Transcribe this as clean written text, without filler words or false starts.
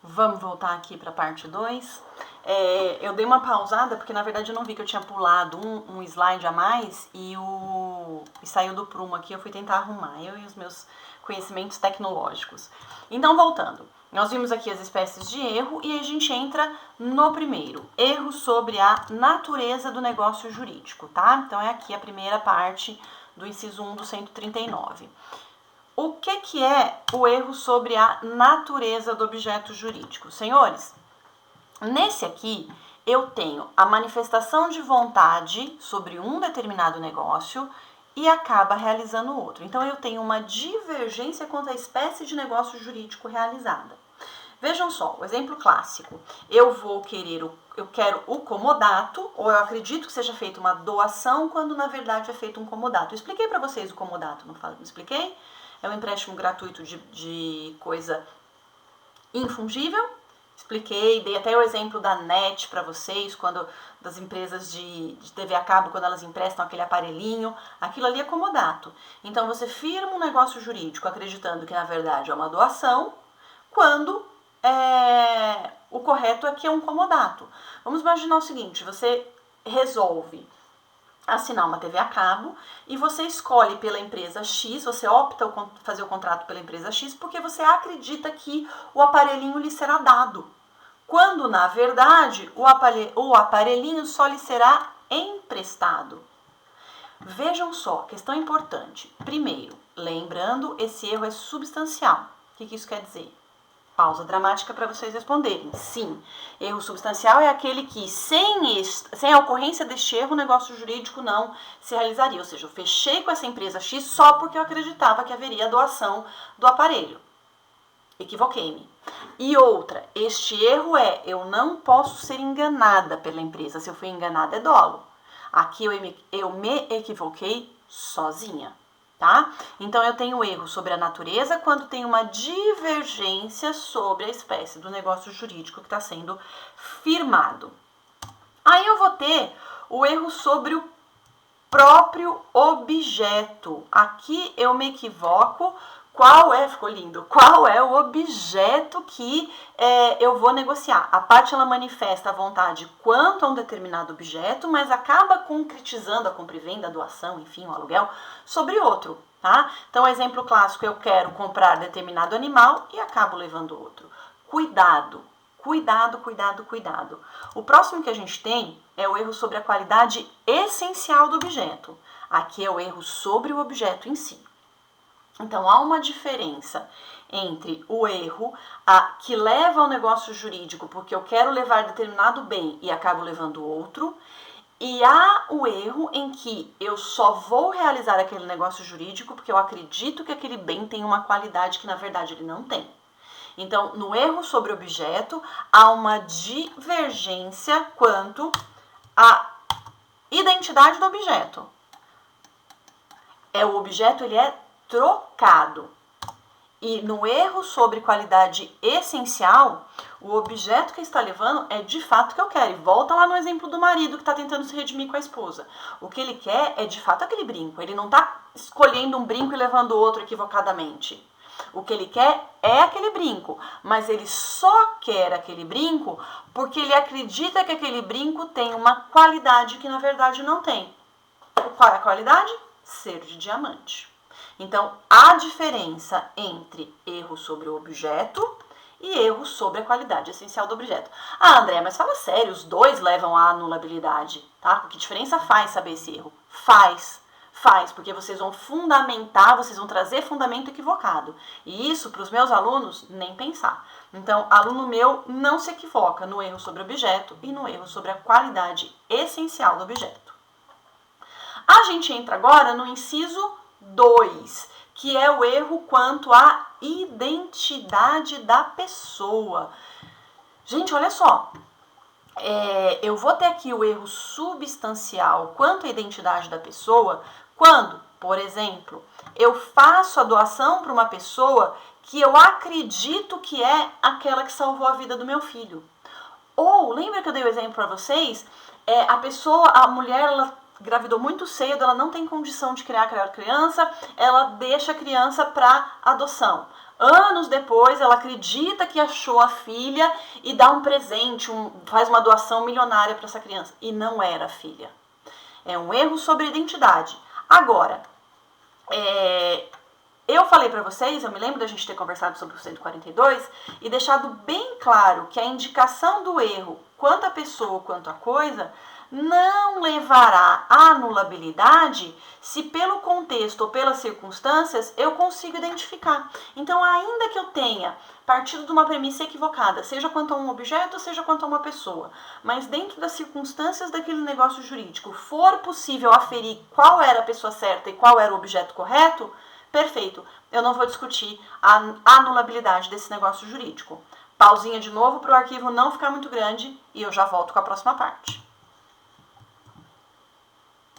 Vamos voltar aqui para a parte 2. Eu dei uma pausada porque na verdade eu não vi que eu tinha pulado um slide a mais e saiu do prumo aqui, eu fui tentar arrumar, eu e os meus conhecimentos tecnológicos. Então, voltando, nós vimos aqui as espécies de erro e a gente entra no primeiro, erro sobre a natureza do negócio jurídico, tá? Então, é aqui a primeira parte do inciso 1 do 139. O que é o erro sobre a natureza do objeto jurídico? Senhores, nesse aqui eu tenho a manifestação de vontade sobre um determinado negócio e acaba realizando outro. Então eu tenho uma divergência quanto à espécie de negócio jurídico realizada. Vejam só, o exemplo clássico. Eu quero o comodato, ou eu acredito que seja feita uma doação, quando na verdade é feito um comodato. Eu expliquei para vocês o comodato, não expliquei? É um empréstimo gratuito de coisa infungível. Expliquei, dei até o exemplo da NET para vocês, das empresas de TV a cabo, quando elas emprestam aquele aparelhinho, aquilo ali é comodato. Então você firma um negócio jurídico acreditando que na verdade é uma doação, quando o correto é que é um comodato. Vamos imaginar o seguinte, você resolve assinar uma TV a cabo e você escolhe pela empresa X, você opta fazer o contrato pela empresa X porque você acredita que o aparelhinho lhe será dado, quando na verdade o aparelhinho só lhe será emprestado. Vejam só, questão importante. Primeiro, lembrando, esse erro é substancial. O que isso quer dizer? Pausa dramática para vocês responderem. Sim, erro substancial é aquele que, sem a ocorrência deste erro, o negócio jurídico não se realizaria. Ou seja, eu fechei com essa empresa X só porque eu acreditava que haveria doação do aparelho. Equivoquei-me. E outra, este erro eu não posso ser enganada pela empresa. Se eu fui enganada, é dolo. Aqui eu me equivoquei sozinha. Tá? Então, eu tenho erro sobre a natureza quando tem uma divergência sobre a espécie do negócio jurídico que está sendo firmado. Aí eu vou ter o erro sobre o próprio objeto. Aqui eu me equivoco. Ficou lindo, qual é o objeto que eu vou negociar? A parte ela manifesta a vontade quanto a um determinado objeto, mas acaba concretizando a compra e venda, a doação, enfim, o aluguel, sobre outro, tá? Então, exemplo clássico, eu quero comprar determinado animal e acabo levando outro. Cuidado, cuidado, cuidado, cuidado. O próximo que a gente tem é o erro sobre a qualidade essencial do objeto. Aqui é o erro sobre o objeto em si. Então, há uma diferença entre o erro que leva ao negócio jurídico porque eu quero levar determinado bem e acabo levando outro, e há o erro em que eu só vou realizar aquele negócio jurídico porque eu acredito que aquele bem tem uma qualidade que na verdade ele não tem. Então, no erro sobre objeto, há uma divergência quanto à identidade do objeto. O objeto ele é trocado. E no erro sobre qualidade essencial, o objeto que está levando é de fato o que eu quero. E volta lá no exemplo do marido que está tentando se redimir com a esposa. O que ele quer é de fato aquele brinco. Ele não está escolhendo um brinco e levando outro equivocadamente. O que ele quer é aquele brinco, mas ele só quer aquele brinco porque ele acredita que aquele brinco tem uma qualidade que na verdade não tem. Qual é a qualidade? Ser de diamante. Então, há diferença entre erro sobre o objeto e erro sobre a qualidade essencial do objeto. Ah, André, mas fala sério, os dois levam à anulabilidade, tá? Que diferença faz saber esse erro? Faz, porque vocês vão fundamentar, vocês vão trazer fundamento equivocado. E isso, para os meus alunos, nem pensar. Então, aluno meu não se equivoca no erro sobre o objeto e no erro sobre a qualidade essencial do objeto. A gente entra agora no inciso 2, que é o erro quanto à identidade da pessoa. Gente, olha só, eu vou ter aqui o erro substancial quanto à identidade da pessoa quando, por exemplo, eu faço a doação para uma pessoa que eu acredito que é aquela que salvou a vida do meu filho. Ou, lembra que eu dei o exemplo para vocês? A mulher, ela engravidou muito cedo, ela não tem condição de criar aquela criança, ela deixa a criança para adoção. Anos depois, ela acredita que achou a filha e dá um presente, faz uma doação milionária para essa criança. E não era a filha. É um erro sobre identidade. Agora, eu falei para vocês, eu me lembro da gente ter conversado sobre o 142 e deixado bem claro que a indicação do erro, quanto a pessoa, quanto a coisa, não levará à anulabilidade se pelo contexto ou pelas circunstâncias eu consigo identificar. Então, ainda que eu tenha partido de uma premissa equivocada, seja quanto a um objeto, seja quanto a uma pessoa, mas dentro das circunstâncias daquele negócio jurídico for possível aferir qual era a pessoa certa e qual era o objeto correto, perfeito, eu não vou discutir a anulabilidade desse negócio jurídico. Pausinha de novo para o arquivo não ficar muito grande e eu já volto com a próxima parte.